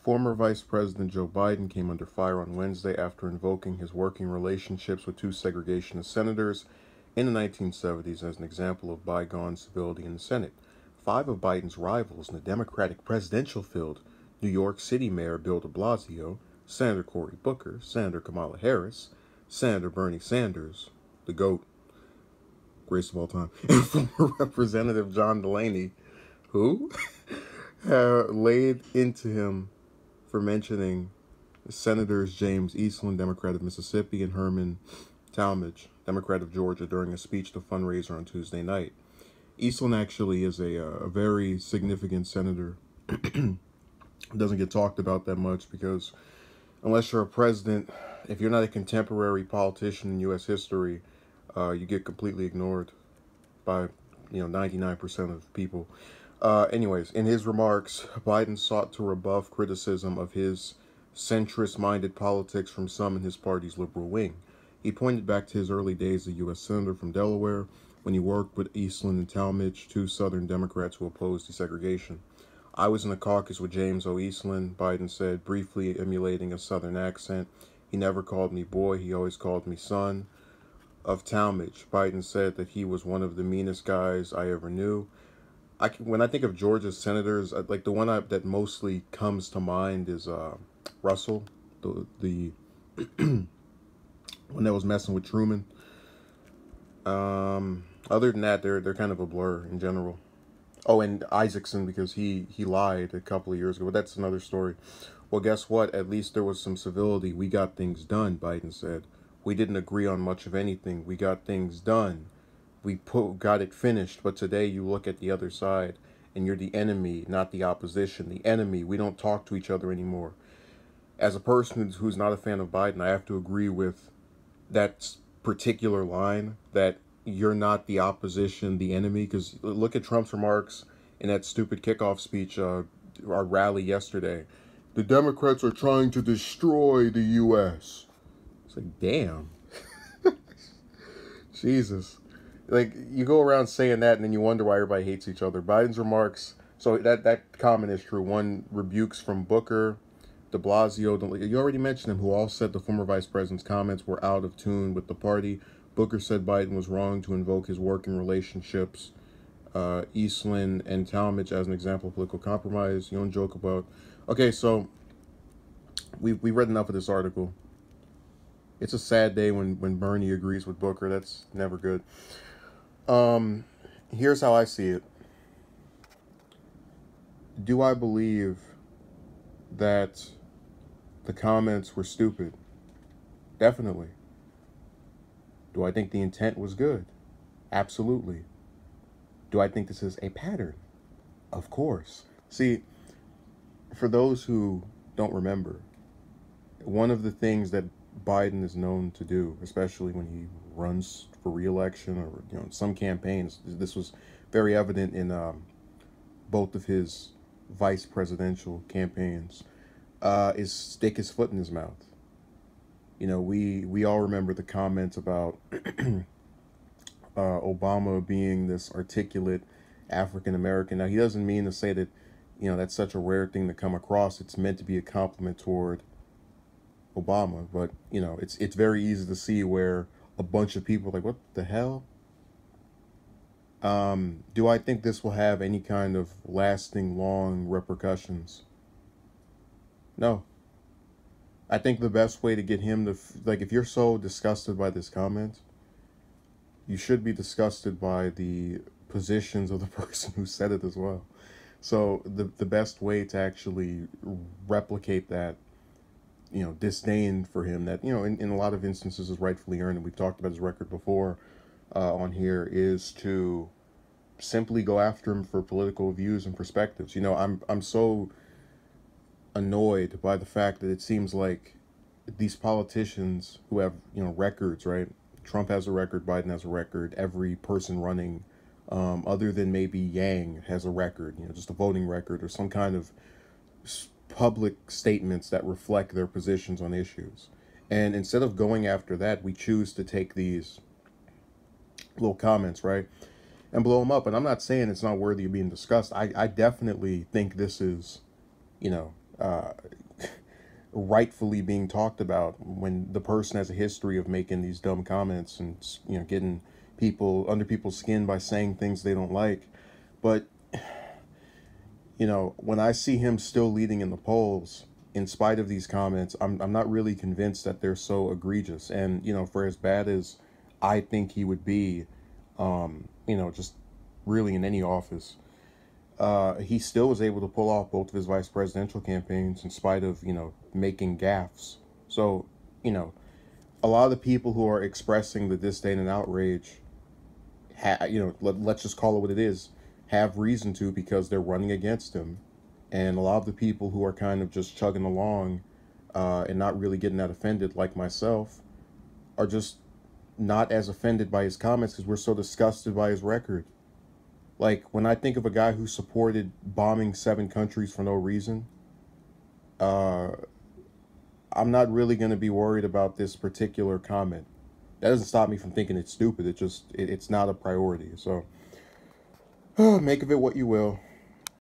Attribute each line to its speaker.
Speaker 1: Former Vice President Joe Biden came under fire on Wednesday after invoking his working relationships with two segregationist senators in the 1970s as an example of bygone civility in the Senate. Five of Biden's rivals in the Democratic presidential field, New York City Mayor Bill de Blasio, Senator Cory Booker, Senator Kamala Harris, Senator Bernie Sanders, the GOAT, greatest of all time, and former Representative John Delaney, who laid into him for mentioning Senators James Eastland, Democrat of Mississippi, and Herman Talmadge, Democrat of Georgia, during a speech to fundraiser on Tuesday night. Eastland actually is a very significant senator. Doesn't get talked about that much because unless you're a president, if you're not a contemporary politician in U.S. history, you get completely ignored by 99% of people. Anyways, in his remarks, Biden sought to rebuff criticism of his centrist-minded politics from some in his party's liberal wing. He pointed back to his early days as a U.S. Senator from Delaware when he worked with Eastland and Talmadge, two Southern Democrats who opposed desegregation. I was in a caucus with James O. Eastland, Biden said, briefly emulating a Southern accent. He never called me boy, he always called me son. Of Talmadge, Biden said that he was one of the meanest guys I ever knew. When I think of Georgia's senators, like the one that mostly comes to mind is Russell, the one that was messing with Truman. Other than that, they're kind of a blur in general. Oh, and Isaacson, because he lied a couple of years ago, but that's another story. Well, guess what? At least there was some civility. We got things done, Biden said. We didn't agree on much of anything. We got things done. We got it finished. But today you look at the other side and you're the enemy, not the opposition. The enemy. We don't talk to each other anymore. As a person who's not a fan of Biden, I have to agree with that particular line that you're not the opposition, the enemy. Because look at Trump's remarks in that stupid kickoff speech, our rally yesterday. The Democrats are trying to destroy the U.S. It's like, damn. Jesus. Like, you go around saying that and then you wonder why everybody hates each other. Biden's remarks, so that comment is true. One, rebukes from Booker, de Blasio, you already mentioned them, who all said the former vice president's comments were out of tune with the party. Booker said Biden was wrong to invoke his working relationships, Eastland and Talmadge as an example of political compromise. You don't joke about. Okay, so we read enough of this article. It's a sad day when Bernie agrees with Booker. That's never good. Here's how I see it. Do I believe that the comments were stupid? Definitely. Do I think the intent was good? Absolutely. Do I think this is a pattern? Of course. See, for those who don't remember, one of the things that Biden is known to do, especially when he runs for re-election or some campaigns, this was very evident in both of his vice presidential campaigns, is stick his foot in his mouth. We all remember the comments about Obama being this articulate African American. Now, he doesn't mean to say that that's such a rare thing to come across. It's meant to be a compliment toward Obama, but it's very easy to see where a bunch of people are like, what the hell? Do I think this will have any kind of lasting, long repercussions? No. I think the best way to get him to, if you're so disgusted by this comment, you should be disgusted by the positions of the person who said it as well. So the best way to actually replicate that, disdain for him that, in a lot of instances is rightfully earned, and we've talked about his record before on here, is to simply go after him for political views and perspectives. I'm so annoyed by the fact that it seems like these politicians who have, records, right? Trump has a record, Biden has a record, every person running, other than maybe Yang, has a record, just a voting record or some kind of public statements that reflect their positions on issues. And instead of going after that, we choose to take these little comments, right, and blow them up. And I'm not saying it's not worthy of being discussed. I definitely think this is, uh, rightfully being talked about when the person has a history of making these dumb comments and, you know, getting people under people's skin by saying things they don't like. But, you know, when I see him still leading in the polls in spite of these comments, I'm not really convinced that they're so egregious. And, you know, for as bad as I think he would be, you know, just really in any office, he still was able to pull off both of his vice presidential campaigns in spite of, you know, making gaffes. So, you know, a lot of the people who are expressing the disdain and outrage, you know, let's just call it what it is, have reason to, because they're running against him. And a lot of the people who are kind of just chugging along and not really getting that offended, like myself, are just not as offended by his comments because we're so disgusted by his record. Like, when I think of a guy who supported bombing 7 countries for no reason, uh, I'm not really going to be worried about this particular comment. That doesn't stop me from thinking it's stupid. It's not a priority. So, make of it what you will.